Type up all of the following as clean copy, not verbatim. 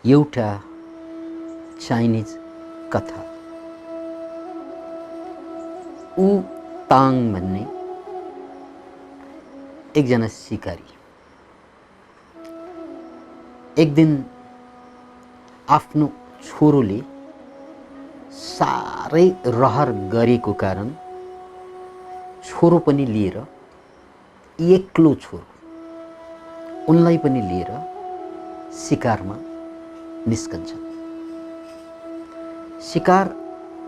एउटा चाइनिज कथा। ऊ ताङ भन्ने एकजना सिकारी एक दिन आफ्नो छोरोले साह्रै रहर गरेको कारण छोरो पनि लिएर एक्लो छोरो उनलाई पनि लिएर शिकारमा निस्कन्छन्। शिकार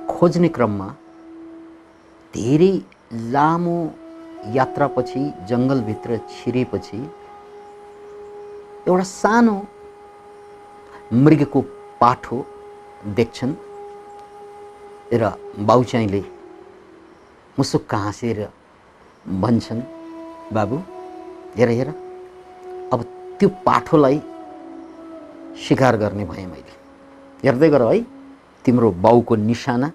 खोज्ने क्रममा धेरै लामो यात्रापछि जङ्गलभित्र छिरेपछि एउटा सानो मृगको पाठो देख्छन् र बाउचाहिँले मुसुक्क हाँसेर भन्छन्, बाबु हेर हेर, अब त्यो पाठोलाई शिकार गर्ने भएँ मैले। हेर्दै गर है, तिम्रो बाउको निशाना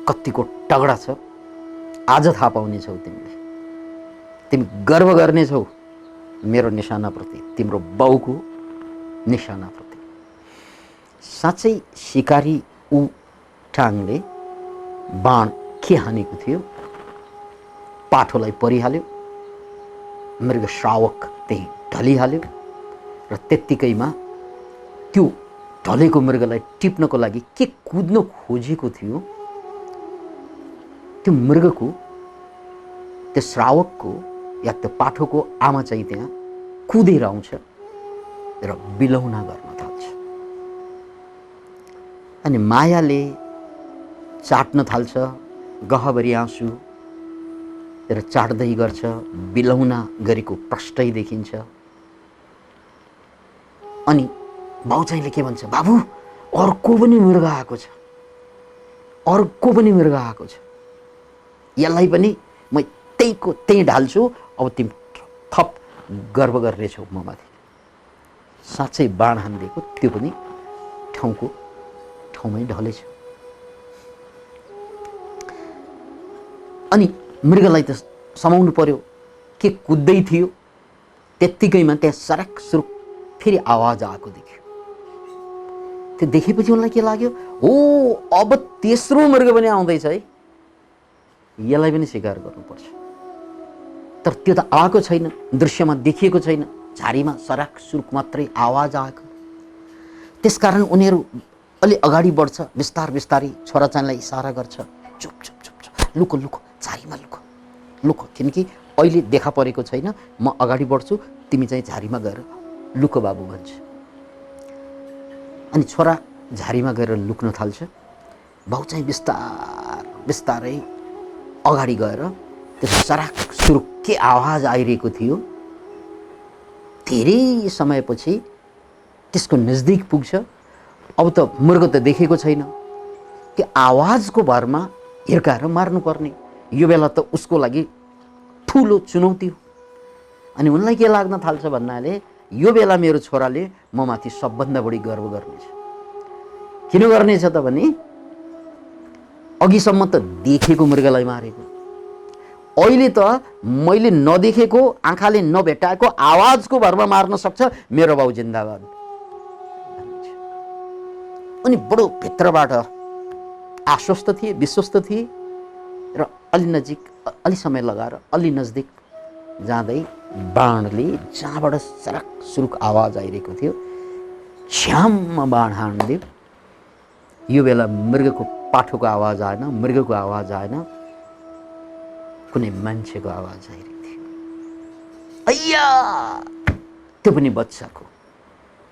कतिको तगडा छ, आज थाहा पाउनेछौ तिमीले। तिमी गर्व गर्नेछौ मेरो निशानाप्रति, तिम्रो बाउको निशानाप्रति। साँच्चै शिकारी ऊ टाङले बाण के हानेको थियो, पाठोलाई परिहाल्यो। मृग श्रावक त्यही ढलिहाल्यो र त्यत्तिकैमा त्यो ढलेको मृगलाई टिप्नको लागि के कुद्न खोजेको थियो, त्यो मृगको, त्यो श्रावकको या त्यो पाठोको आमा चाहिँ त्यहाँ कुदेर आउँछ र बिलौना गर्न थाल्छ। अनि मायाले चाट्न थाल्छ, गहभरि आँसु र चाट्दै गर्छ। बिलौना गरेको प्रष्टै देखिन्छ। अनि बाउचाहिँले के भन्छ, बाबु अर्को पनि मृग आएको छ, अर्को पनि मृग आएको छ, यसलाई पनि म त्यहीँको त्यहीँ ढाल्छु, अब तिमी थप गर्व गर्नेछौ म माथि। साँच्चै बाण हानिदिएको त्यो पनि ठाउँको ठाउँमै ढलेछ। अनि मृगलाई त समाउनु पर्यो, के कुद्दै थियो, त्यत्तिकैमा त्यहाँ सरक सुरुक फेरि आवाज आएको देख्यो। त्यो देखेपछि उनलाई के लाग्यो, हो अब तेस्रो मृग पनि आउँदैछ है, यसलाई पनि शिकार गर्नुपर्छ। तर त्यो त आएको छैन, दृश्यमा देखिएको छैन, झारीमा सराक सुरुक मात्रै आवाज आएको। त्यसकारण उनीहरू अलि अगाडि बढ्छ, बिस्तार बिस्तारै छोराचानलाई इसारा गर्छ, चुप चुप चुप चुप, लुको लुको, झारीमा लुको लुको, किनकि अहिले देखा परेको छैन, म अगाडि बढ्छु, तिमी चाहिँ झारीमा गएर लुको बाबु भन्छ। अनि छोरा झारीमा गएर लुक्न थाल्छ। बाउ चाहिँ बिस्तार बिस्तारै अगाडि गएर त्यो सराक सुरुक के आवाज आइरहेको थियो, धेरै समयपछि त्यसको नजिक पुग्छ। अब त मृग त देखेको छैन, त्यो आवाजको भरमा हिर्काएर मार्नुपर्ने। यो बेला त उसको लागि ठुलो चुनौती हो। अनि उनलाई के लाग्न थाल्छ भन्नाले, यो बेला मेरो छोराले म माथि सबभन्दा बढी गर्व गर्नेछ। किन गर्नेछ त भने अघिसम्म त देखेको मृगलाई मारेको, अहिले त मैले नदेखेको, आँखाले नभेटाएको आवाजको भरमा मार्न सक्छ, मेरो बाउ जिन्दाबाद। अनि बडो भित्रबाट आश्वस्त थिए, विश्वस्त थिए र अलि नजिक, अलि समय लगाएर अलि नजदिक जाँदै बाणले जहाँबाट सरक सुरुक आवाज आइरहेको थियो, छ्याममा बाण हान्दियो। यो बेला मृगको पाठोको आवाज आएन, मृगको आवाज आएन, कुनै मान्छेको आवाज आइरहेको थियो। अय्या, त्यो पनि बच्चाको।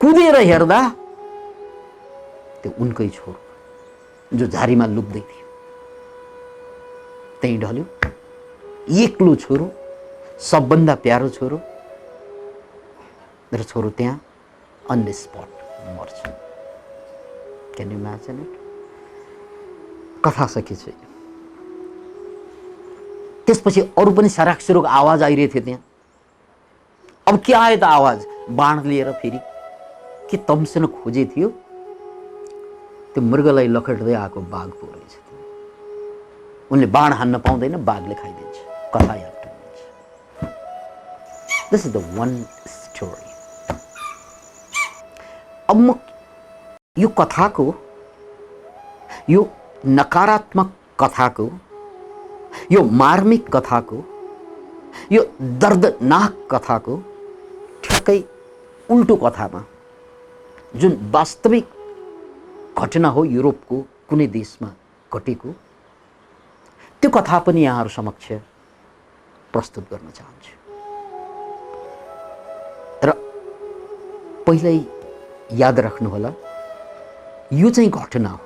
कुदेर हेर्दा त्यो उनकै छोरो जो झारीमा लुक्दै थियो त्यहीँ ढल्यो। एक्लो छोरो, सबभन्दा प्यारो छोरो, र छोरो त्यहाँ अन द स्पट मर्छ। Can you imagine it? कथा सकिन्छ। त्यसपछि अरू पनि सराक सुरुक आवाज आइरहेको थियो त्यहाँ। अब के आयो त आवाज? बाण लिएर फेरि के तम्सन खोजे थियो, त्यो मृगलाई लखेट्दै आएको बाघ पो रहेछ। उनले बाण हान्न पाउँदैन, बाघले खाइदिन्छ। कथा याद this is the one story. अब म यो कथाको, यो नकारात्मक कथाको, यो मार्मिक कथाको, यो दर्दनाक कथाको ठ्याक्कै उल्टो कथामा, जुन वास्तविक घटना हो युरोपको कुनै देशमा घटेको, त्यो कथा पनि यहाँहरू समक्ष प्रस्तुत गर्न चाहन्छु। र पहिल्यै याद राख्नुहोला, यो चाहिँ घटना हो,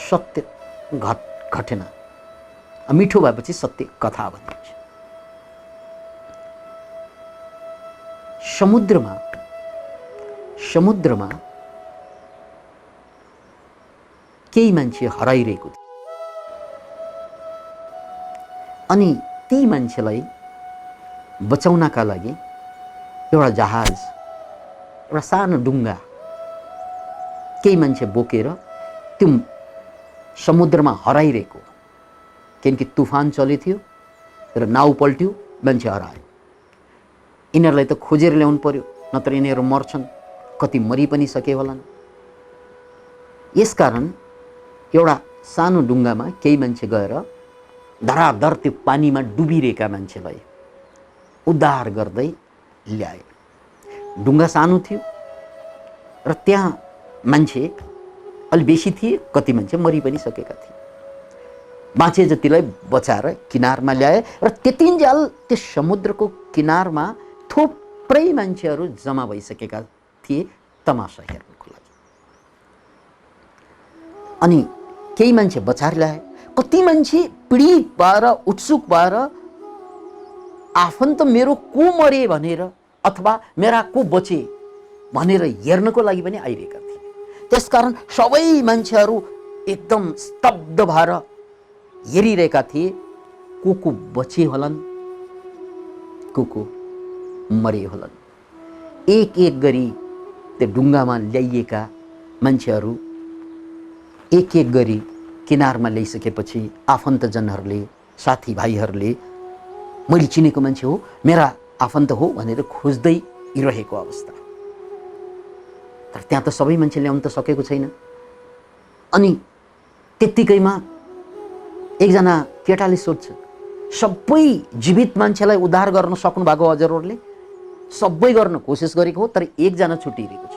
सत्य घटना। मिठो भएपछि सत्य कथा भनिन्छ। समुद्रमा केही मान्छे हराइरहेको थियो अनि ती मान्छेलाई बचाउनका लागि एउटा जहाज, एउटा सानो डुङ्गा केही मान्छे बोकेर त्यो समुद्रमा हराइरहेको, किनकि तुफान चले थियो र नाउ पल्ट्यो, मान्छे हरायो। यिनीहरूलाई त खोजेर ल्याउनु पर्यो, नत्र यिनीहरू मर्छन्, कति मरि पनि सके होलान्। यसकारण एउटा सानो डुङ्गामा केही मान्छे गएर धराधर त्यो पानीमा डुबिरहेका मान्छेलाई उद्धार गर्दै ल्याए। डुङ्गा सानो थियो र त्यहाँ मान्छे अलि बेसी थिए, कति मान्छे मरि पनि सकेका थिए। बाँचे जतिलाई बचाएर किनारमा ल्याए र त्यतिन्जेल त्यो समुद्रको किनारमा थुप्रै मान्छेहरू जम्मा भइसकेका थिए तमासा हेर्नको लागि। अनि केही मान्छे बचाएर ल्याए, कति मान्छे पीडित भएर उत्सुक भएर आफन्त मेरो को मरे भनेर अथवा मेरा को बचे भनेर हेर्नको लागि पनि आइरहेका थिए। त्यसकारण सबै मान्छेहरू एकदम स्तब्ध भएर हेरिरहेका थिए, को बचे होलान्, को मरे होलान्। एक एक गरी त्यो ढुङ्गामा ल्याइएका मान्छेहरू एक एक गरी किनारमा ल्याइसकेपछि आफन्तजनहरूले, साथीभाइहरूले मैले चिनेको मान्छे हो, मेरा आफन्त हो भनेर खोज्दै रहेको अवस्था। तर त्यहाँ त सबै मान्छे ल्याउन त सकेको छैन। अनि त्यत्तिकैमा एकजना केटाले सोध्छ, सबै जीवित मान्छेलाई उद्धार गर्न सक्नु भएको हजुरहरूले? सबै गर्न कोसिस गरेको हो, तर एकजना छुटिरहेको छ,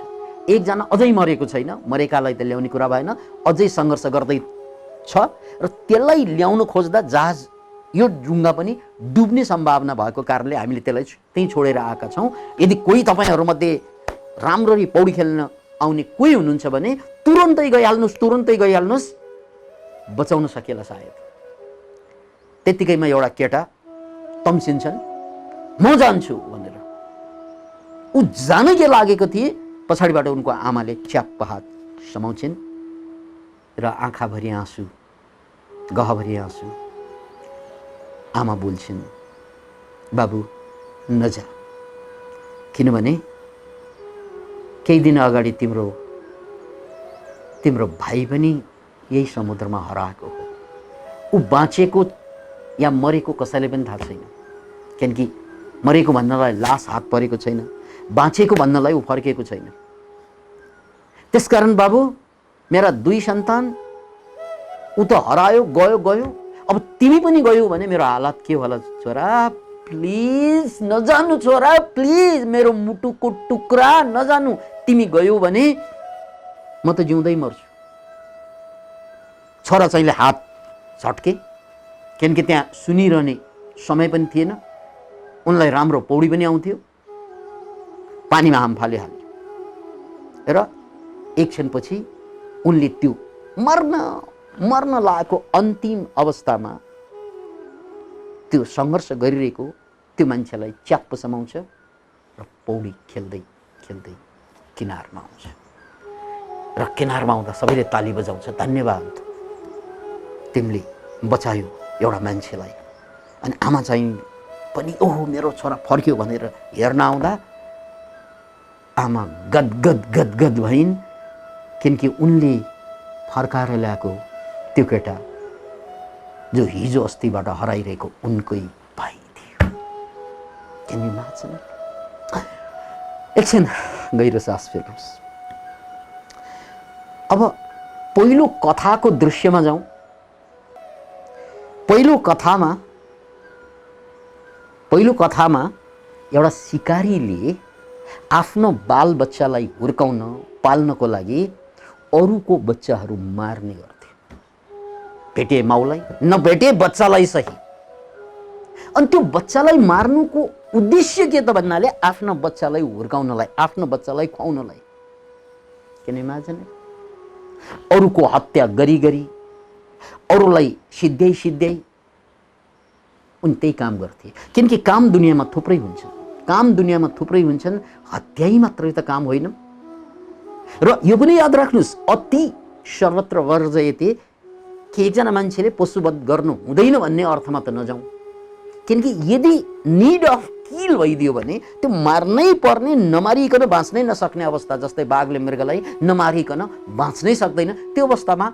एकजना अझै मरेको छैन। मरेकालाई त ल्याउने कुरा भएन, अझै सङ्घर्ष गर्दै छ र त्यसलाई ल्याउन खोज्दा जहाज, यो डुङ्गा पनि डुब्ने सम्भावना भएको कारणले हामीले त्यसलाई त्यहीँ छोडेर आएका छौँ। यदि कोही तपाईँहरूमध्ये राम्ररी पौडी खेल्न आउने कोही हुनुहुन्छ भने तुरन्तै गइहाल्नुहोस्, बचाउन सकेला सायद। त्यत्तिकैमा एउटा केटा तम्सिन्छन्, म जान्छु भनेर। ऊ जान के लागेको थिए, पछाडिबाट उनको आमाले च्याप्प हात समाउँछिन् र आँखाभरि आँसु, गहभरि आँसु। आमा बोल्छिन्, बाबु नजा, किनभने केही दिन अगाडि तिम्रो भाइ पनि यही समुद्रमा हराएको हो। ऊ बाँचेको या मरेको कसैले पनि थाहा छैन, किनकि मरेको भन्नलाई लास हात परेको छैन, बाँचेको भन्नलाई ऊ फर्केको छैन। त्यसकारण बाबु, मेरा 2 सन्तान, ऊ त हरायो, गयो, अब तिमी पनि गयौ भने मेरो हालत के होला छोरा? प्लिज नजानु छोरा, प्लिज मेरो मुटुको टुक्रा नजानु। तिमी गयौ भने म त जिउँदै मर्छु। छोरा चाहिँले हात झट्के, किनकि त्यहाँ सुनिरहने समय पनि थिएन, उनलाई राम्रो पौडी पनि आउँथ्यो। पानीमा हाम फालिहाल्यो र एकछिनपछि उनले त्यो मर्न लागेको अन्तिम अवस्थामा त्यो सङ्घर्ष गरिरहेको त्यो मान्छेलाई च्याप्प समाउँछ र पौडी खेल्दै किनारमा आउँछ। र किनारमा आउँदा सबैले ताली बजाउँछ, धन्यवाद, तिमीले बचायो एउटा मान्छेलाई। अनि आमा चाहिँ पनि ओहो मेरो छोरा फर्क्यो भनेर हेर्न आउँदा आमा गदगद भइन्, किनकि उनले फर्काएर ल्याएको त्यो केटा जो हिजो अस्तिबाट हराइरहेको उनकै भाइ थियो। एकछिन गहिरो सास फेर्नुहोस्। अब पहिलो कथाको दृश्यमा जाउँ। पहिलो कथामा एउटा सिकारीले आफ्नो बालबच्चालाई हुर्काउन पाल्नको लागि अरूको बच्चाहरू मार्ने गर्थे। भेटे माउलाई नभेटे बच्चालाई सही। अनि त्यो बच्चालाई मार्नुको उद्देश्य के त भन्नाले आफ्नो बच्चालाई हुर्काउनलाई, आफ्नो बच्चालाई खुवाउनलाई। किन इमेजिन, अरूको हत्या गरी गरी अरूलाई सिध्याई उनी त्यही काम गर्थे। किनकि काम दुनियाँमा थुप्रै हुन्छन्, हत्याई मात्रै त काम होइन। र यो पनि याद राख्नुहोस्, अति सर्वत्र वर्जयते, कि एकजना मान्छेले पशुवध गर्नु हुँदैन भन्ने अर्थमा त नजाउँ। किनकि यदि निड अफ किल भइदियो भने त्यो मार्नै पर्ने, नमारिकन बाँच्नै नसक्ने अवस्था। जस्तै बाघले मृगलाई नमारिकन बाँच्नै सक्दैन, त्यो अवस्थामा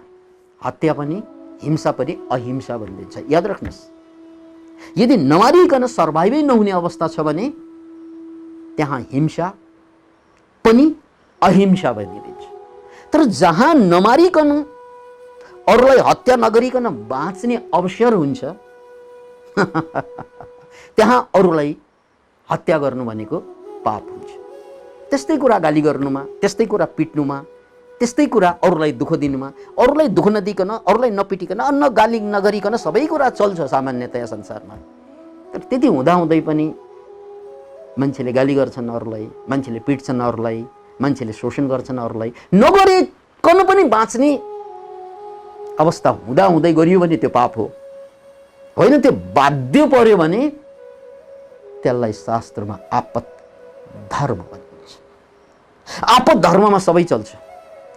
हत्या पनि, हिंसा पनि अहिंसा भनिदिन्छ। याद राख्नुहोस्, यदि नमारिकन सर्भाइभै नहुने अवस्था छ भने त्यहाँ हिंसा पनि अहिंसा भनिदिन्छ। तर जहाँ नमारिकन अरूलाई हत्या नगरिकन बाँच्ने अवसर हुन्छ त्यहाँ अरूलाई हत्या गर्नु भनेको पाप हुन्छ। त्यस्तै कुरा गाली गर्नुमा, त्यस्तै कुरा पिट्नुमा, त्यस्तै कुरा अरूलाई दुःख दिनुमा, अरूलाई दुःख नदिकन, अरूलाई नपिटिकन, अन्न गाली नगरिकन सबै कुरा चल्छ सामान्यतया संसारमा। तर त्यति हुँदाहुँदै पनि मान्छेले गाली गर्छन् अरूलाई, मान्छेले पिट्छन् अरूलाई, मान्छेले शोषण गर्छन् अरूलाई। नगरिकन पनि बाँच्ने अवस्था हुँदाहुँदै गरियो भने त्यो पाप हो। होइन, त्यो बाध्य पर्यो भने त्यसलाई शास्त्रमा आपत धर्म भनिन्छ। आपत धर्ममा सबै चल्छ।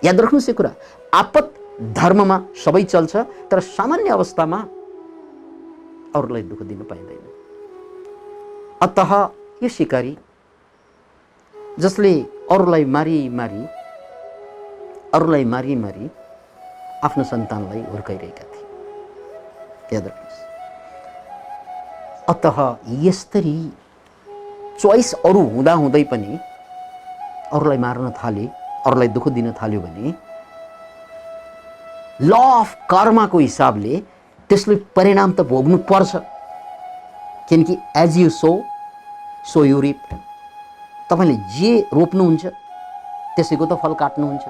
याद राख्नुहोस् यो कुरा, आपत धर्ममा सबै चल्छ। तर सामान्य अवस्थामा अरूलाई दुःख दिन पाइँदैन। अतः यो सिकारी जसले अरूलाई मारी आफ्नो सन्तानलाई हुर्काइरहेका थिए। याद राख्नुहोस्। अतः यसरी चोइस अरू हुँदाहुँदै पनि अरूलाई मार्न थाले, अरूलाई दुःख दिन थाल्यो भने ल अफ कर्मको हिसाबले त्यसले परिणाम त भोग्नु पर्छ। किनकि as you sow you reap. तपाईँले जे रोप्नुहुन्छ त्यसैको त फल काट्नुहुन्छ।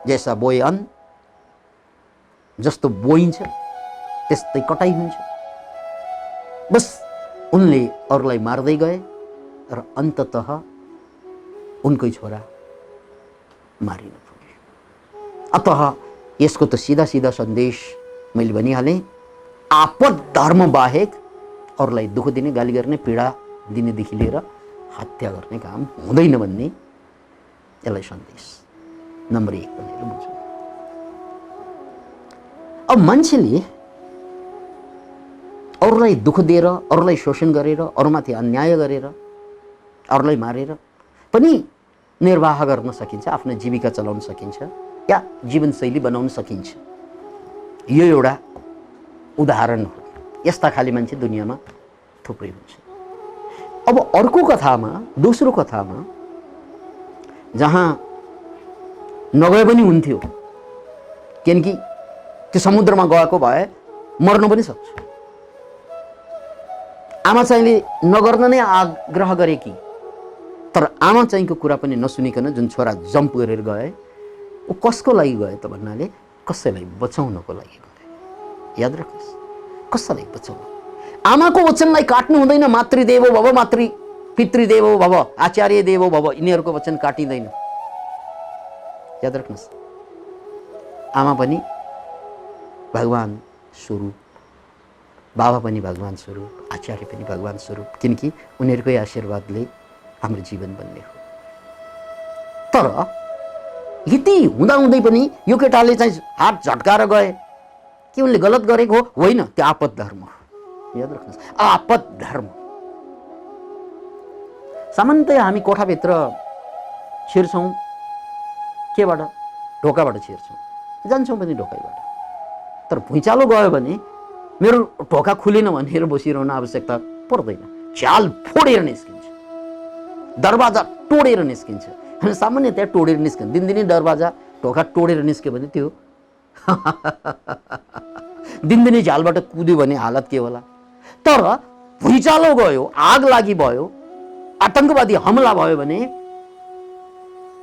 जैसा बोए अन्न, जस्तो बोइन्छ त्यस्तै कटाइ हुन्छ। बस उनले अरूलाई मार्दै गए र अन्ततः उनकै छोरा मारिन पुगे। अतः यसको त सीधा सन्देश मैले भनिहालेँ, आपद धर्म बाहेक अरूलाई दुःख दिने, गाली गर्ने, पीडा दिनेदेखि लिएर हत्या गर्ने काम हुँदैन भन्ने यसलाई सन्देश नम्बर 1 भनेर बुझ्नु। अब मान्छेले अरूलाई दुःख दिएर, अरूलाई शोषण गरेर, अरूमाथि अन्याय गरेर, अरूलाई मारेर पनि निर्वाह गर्न सकिन्छ, आफ्नो जीविका चलाउन सकिन्छ या जीवनशैली बनाउन सकिन्छ। यो एउटा उदाहरण हो। यस्ता खाली मान्छे दुनियाँमा थुप्रै हुन्छ। अब अर्को कथामा, दोस्रो कथामा जहाँ नगए पनि हुन्थ्यो, किनकि त्यो समुद्रमा गएको भए मर्न पनि सक्छ। आमा चाहिँले नगर्न नै आग्रह गरे कि, तर आमा चाहिँको कुरा पनि नसुनिकन जुन छोरा जम्प गरेर गए, ऊ कसको लागि गए त भन्नाले कसैलाई बचाउनको लागि गए। याद राख्नुहोस्, कसैलाई बचाउनु। आमाको वचनलाई काट्नु हुँदैन। मातृदेवो भव, पितृदेवो भव, आचार्य देवो भव, यिनीहरूको वचन काटिँदैन। याद राख्नुहोस्, आमा पनि भगवान स्वरूप, बाबा पनि भगवान स्वरूप, आचार्य पनि भगवान स्वरूप, किनकि उनीहरूकै आशीर्वादले हाम्रो जीवन बन्ने हो। तर यति हुँदाहुँदै पनि यो केटाले चाहिँ हात झट्काएर गए कि उनले गलत गरेको हो? होइन, त्यो आपत धर्म हो। याद राख्नुहोस्, आपत धर्म। सामान्यतया हामी कोठाभित्र छिर्छौँ केबाट? ढोकाबाट छिर्छौँ, जान्छौँ पनि ढोकाबाट। तर भुइँचालो गयो भने मेरो ढोका खुलेन भनेर बसिरहन आवश्यकता पर्दैन। झ्याल फोडेर निस्किन्छ, दरवाजा तोडेर निस्किन्छ। सामान्यतया तोडेर निस्किन्छ। दिनदिनै दरवाजा ढोका टोडेर निस्क्यो भने त्यो दिनदिनै झालबाट कुद्यो भने हालत के होला। तर भुइँचालो गयो, आग लागि भयो, आतंकवादी हमला भयो भने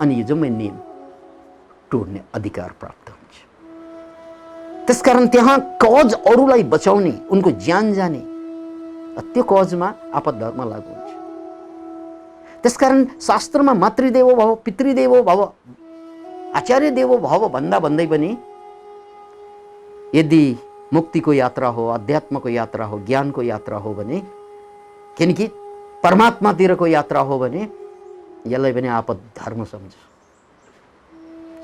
अनि यो जम्मै नियम तोड्ने अधिकार प्राप्त हुन्छ। त्यसकारण त्यहाँ कज अरूलाई बचाउने, उनको ज्यान जाने, त्यो कजमा आपद धर्म लागू हुन्छ। त्यसकारण शास्त्रमा मातृदेवो भव, पितृदेवो भव, आचार्य देवो भव भन्दा भन्दै पनि यदि मुक्तिको यात्रा हो, अध्यात्मको यात्रा हो, ज्ञानको यात्रा हो भने, किनकि परमात्मातिरको यात्रा हो भने यसलाई पनि आपद धर्म सम्झ,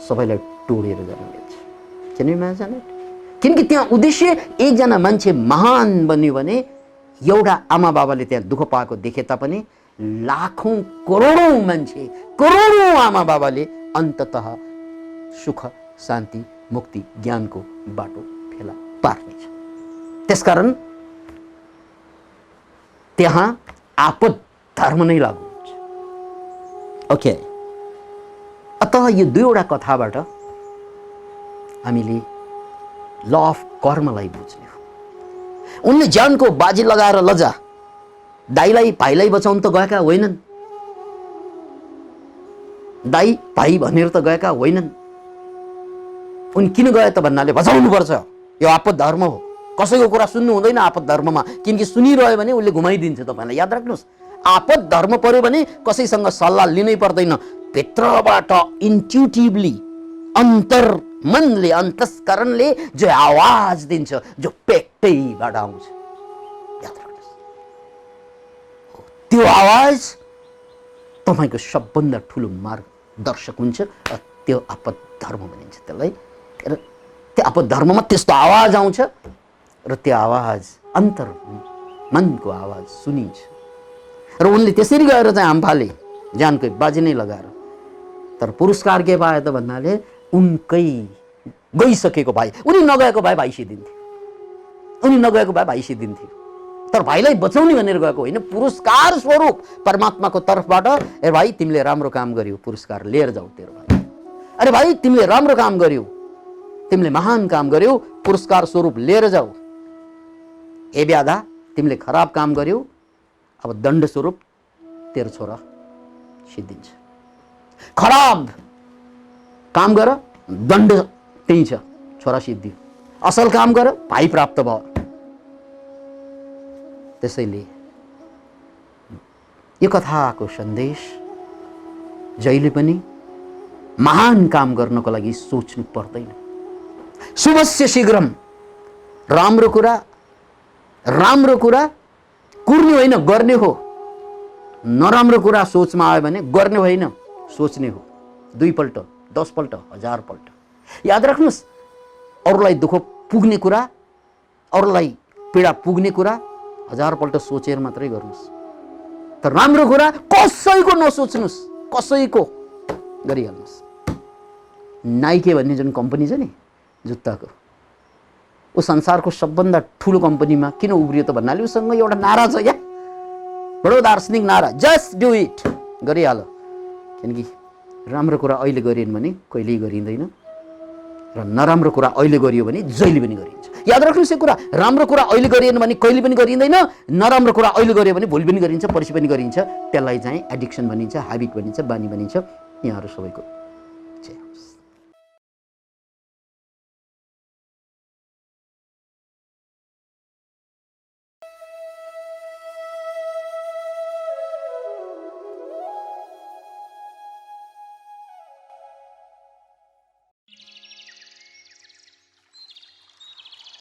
सबैलाई टोडेर जानु मिल्छ। किन जाने? किनकि त्यहाँ उद्देश्य एकजना मान्छे महान बन्यो भने एउटा आमा बाबाले त्यहाँ दुःख पाएको देखे तापनि लाखौं करोडौं मान्छे, करोडौं आमा बाबाले अन्ततः सुख, शान्ति, मुक्ति, ज्ञानको बाटो फेला पार्नेछ। त्यसकारण त्यहाँ आपद धर्म नै लागू हुन्छ। ओके, अतः यो दुईवटा कथाबाट हामीले ल अफ कर्मलाई बुझ्ने हो। उनले ज्यानको बाजी लगाएर लजा दाइलाई भाइलाई बचाउन त गएका होइनन्, दाइ भाइ भनेर त गएका होइनन्। उनी किन गए त भन्नाले बचाउनु पर्छ, यो आपद धर्म हो। कसैको कुरा सुन्नु हुँदैन आपद धर्ममा, किनकि सुनिरह्यो भने उसले घुमाइदिन्छ तपाईलाई। याद राख्नुहोस्, आपद धर्म पर्यो भने कसैसँग सल्लाह लिनै पर्दैन, भित्रबाट इन्ट्युटिभली, अन्तर मनले, अन्तस्करणले जो आवाज दिन्छ, जो पेटैबाट आउँछ, याद राख्नुहोस्, त्यो आवाज तपाईको सबभन्दा ठुलो मार्गदर्शक हुन्छ। त्यो आपद धर्म भनिन्छ त्यसलाई। र त्यो आपद धर्ममा त्यस्तो आवाज आउँछ र त्यो आवाज अन्तर मनको आवाज सुनिन्छ। र उनले त्यसरी गएर चाहिँ हामफाले ज्यानकै बाजी नै लगाएर, तर पुरस्कार के पाए त भन्नाले उनकै गइसकेको भाइ, उनी नगएको भए भाइ सिद्धिन्थ्यो, उनी नगएको भए भाइ सिद्धिन्थ्यो। तर भाइलाई बचाउने भनेर गएको होइन, पुरस्कार स्वरूप परमात्माको तर्फबाट, ए भाइ तिमीले राम्रो काम गर्यौ, पुरस्कार लिएर जाऊ तेरो भाइ। अरे भाइ तिमीले राम्रो काम गर्यौ, तिमीले महान काम गर्यौ, पुरस्कार स्वरूप लिएर जाऊ। ए ब्यादा तिमीले खराब काम गर्यौ, अब दण्ड स्वरूप तेरो छोरा सिद्धिन्छ। खराब काम गर, दण्ड त्यही छ, छोरा सिद्धि। असल काम गर, भाइ प्राप्त भयो। त्यसैले यो कथाको सन्देश जहिले पनि महान काम गर्नको लागि सोच्नु पर्दैन। शुभस्य शीघ्रम, राम्रो कुरा कुर्ने होइन गर्ने हो। नराम्रो कुरा सोचमा आयो भने गर्ने होइन सोच्ने हो। 2 पल्ट, 10 पल्ट, 1000 पल्ट। याद राख्नुहोस्, अरूलाई दुःख पुग्ने कुरा, अरूलाई पीडा पुग्ने कुरा 1000 पल्ट सोचेर मात्रै गर्नुहोस्। तर राम्रो कुरा कसैको नसोच्नुहोस्, कसैको गरिहाल्नुहोस्। नाइके भन्ने जुन कम्पनी छ नि जुत्ताको, ऊ संसारको सबभन्दा ठुलो कम्पनीमा किन उब्रियो त भन्नाले उसँग एउटा नारा छ, या बडो दार्शनिक नारा, जस्ट डु इट, गरिहाल। किनकि राम्रो कुरा अहिले गरिएन भने कहिल्यै गरिँदैन, र नराम्रो कुरा अहिले गरियो भने जहिले पनि गरिन्छ। याद राख्नुहोस् यो कुरा, राम्रो कुरा अहिले गरिएन भने कहिले पनि गरिँदैन, नराम्रो कुरा अहिले गरियो भने भोलि पनि गरिन्छ, पर्सि पनि गरिन्छ। त्यसलाई चाहिँ एडिक्सन भनिन्छ, ह्याबिट भनिन्छ, बानी भनिन्छ। यहाँहरू सबैको